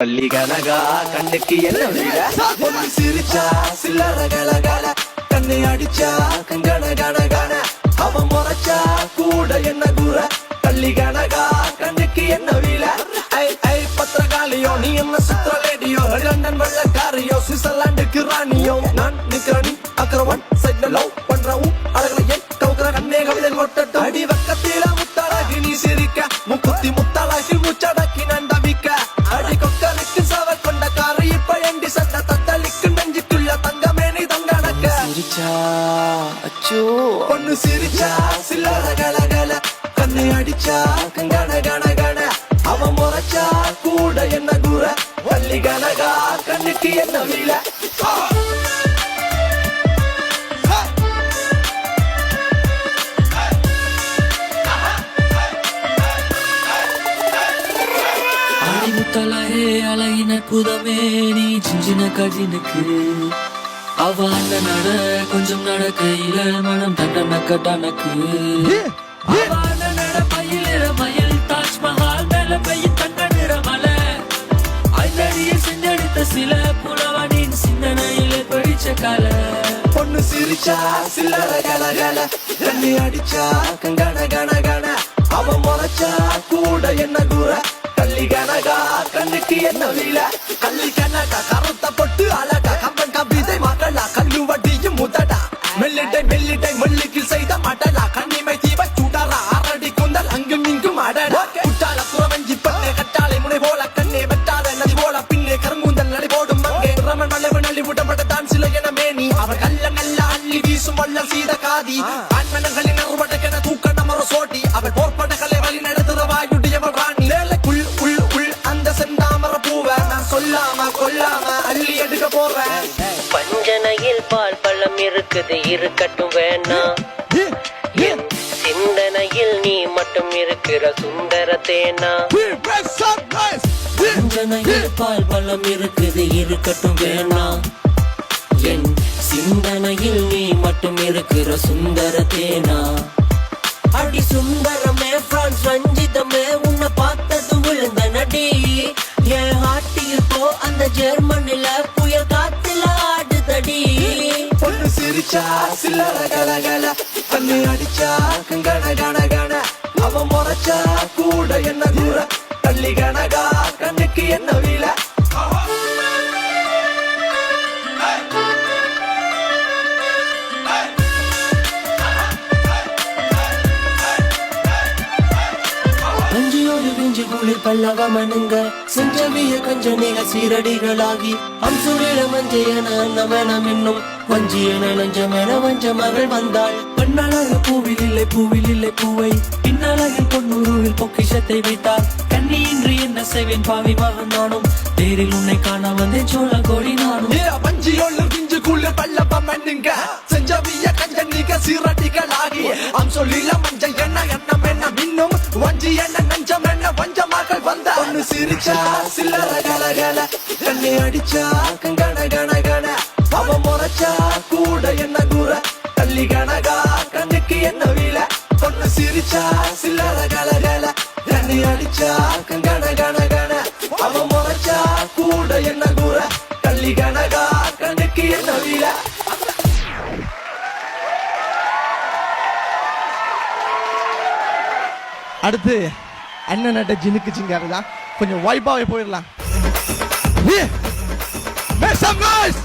பள்ளி கனகா கண்ணுக்கு என்ன ஒன்னு சிரிச்சா சில்லற கலகல கண்ணை அடிச்சா கங்கன கனகன அவன் முறைச்சா கூட என்ன கூற பள்ளி கனகா கண்ணுக்கு என்ன வீல ஐ ஐ பத்திரகாலியோ நீ என்ன சுத்திர லேடியோ லண்டன் வெள்ளக்காரியோ சுவிட்சர்லாந்துக்கு ராணியோ நான் நிக்கிறனி அக்கரவன் சைட்ல லவ் பண்றவும் அழகலையே கவுக்குற கண்ணே கவிதை கொட்டட்டும் அடி வக்கத்தில முத்தாளாகி நீ சிரிக்க முக்குத்தி முத்தாளாகி முச்சடக்கி நண்டவிக்க அடி கொக்கலுக்கு சவ கொண்ட காரு இப்ப எண்டி சண்ட தத்தளிக்கு நெஞ்சுக்குள்ள தங்கமே நீ தங்கடக்க சிரிச்சா அச்சோ பொண்ணு சிரிச்சா சில்லற கலகல கண்ணை அடிச்சா கங்கன கனகன அவன் முறைச்சா கூட என்ன கூற வள்ளி கனகா கண்ணுக்கு என்ன வீல முத்தலகே அழகின புதமே நீ சின்ன கஜினுக்கு அவ அந்த நட கொஞ்சம் நடக்கையில மனம் தண்டனக்க டனக்கு மயில் மயில் தாஜ்மஹால் மேல பெய்யும் தங்க நிற மலை ஐந்தடியை செஞ்சடித்த சில புலவனின் சிந்தனையில படிச்ச கலை பொண்ணு சிரிச்சா சில்லற கலகல கண்ணி அடிச்சா கங்கன கனகன அவன் முறைச்சா கூட என்ன கூற கள்ளி கனகா கண்ணுக்கு என்ன வீல கள்ளி கனகா கருத்த பொட்டு அழகா கம்பன் கவிதை மகளா கல்லு வட்டியும் முதடா மெல்லிட்டை மெல்லிட்டை மல்லிக்கு செய்த மடலா கண்ணிமை தீவ சுடரா அரடி குந்தல் அங்கும் இங்கும் அடடா குட்டால குறவஞ்சி பண்ணே கட்டாலை முனை போல கண்ணே வெட்டாத நதி போல பின்னே கருங்குந்தல் நடி போடும் மங்கே ரமன் மலைவு நள்ளி விடப்பட்ட தான் சில என மேனி அவர் கல்ல நல்ல அள்ளி வீசும் வல்ல சீத காதி ஆண்மனங்களின் அறுவடைக்கென தூக்க நமர சோட்டி அவள் போர்ப்படைகளை வழி நடத்துற வாயுடையவள் ராணி வேலைக்குள் உள் உள் அந்த செந்தாமர பூவ நான் சொல்லாம கொல்லாம அள்ளி எடுக்க போறேன் பஞ்சனையில் பால் பழம் இருக்குது இருக்கட்டும் வேணாம் சிந்தனையில் நீ மட்டும் இருக்கிற சுந்தர தேனா பஞ்சனையில் பால் பழம் இருக்குது இருக்கட்டும் வேணாம் என் சிந்தனையில் நீ மட்டும் இருக்கிற சுந்தர தேனா அடி சுந்தரமே பிரான்ஸ் ரஞ்சிதமே உன்னை பார்த்தது விழுந்த நடி என் ஹாட்டியில் போ அந்த ஜெர்மனில புயல் காத்துல ஆடுதடி பொண்ணு சிரிச்சா சில்லற கலகல கண்ணு அடிச்சா கங்கன கனகன அவன் முறைச்சா கூட என்ன தூர தள்ளி கனகா கண்ணுக்கு என்ன வீல குளிர் பல்லவ மனுங்க செஞ்சவிய கஞ்சனிக சீரடிகளாகி அம்சுரில மஞ்சையன நமனம் என்னும் வஞ்சியன நஞ்சமென வஞ்ச மகள் வந்தாள் பெண்ணழகு பூவில் இல்லை பூவை பின்னழகில் பொன்னுருவில் பொக்கிஷத்தை வைத்தார் கண்ணியின்றி என்ன செய்வேன் பாவி மகன் நானும் தேரில் உன்னை காண வந்தேன் சோழ கோடி நானும் வஞ்சியோள்ள பிஞ்சு குளிர் பல்லவ மனுங்க செஞ்சவிய கஞ்சனிக சீரடிகளாகி அம்சுரில மஞ்சையன எண்ணம் என்ன மின்னும் வஞ்சியன நஞ்சமென வஞ்ச மகள் வந்த ஒன்னு சிரிச்சா சில்லற கலகல கண்ணை அடிச்சா கங்கன கனகன அவன் முறைச்சா கூட என்ன கூற தள்ளி கனகா கண்ணுக்கு என்ன வீல ஒன்னு சிரிச்சா சில்லற கலகல கண்ணை அடிச்சா கங்கன கனகன அவன் முறைச்சா கூட என்ன கூற தள்ளி கனகா கண்ணுக்கு என்ன வீல அடுத்து அண்ணன் நட்ட ஜினுக்கு சிங்காரு தான் கொஞ்சம் வைப்பாவே போயிடலாம். Make some noise!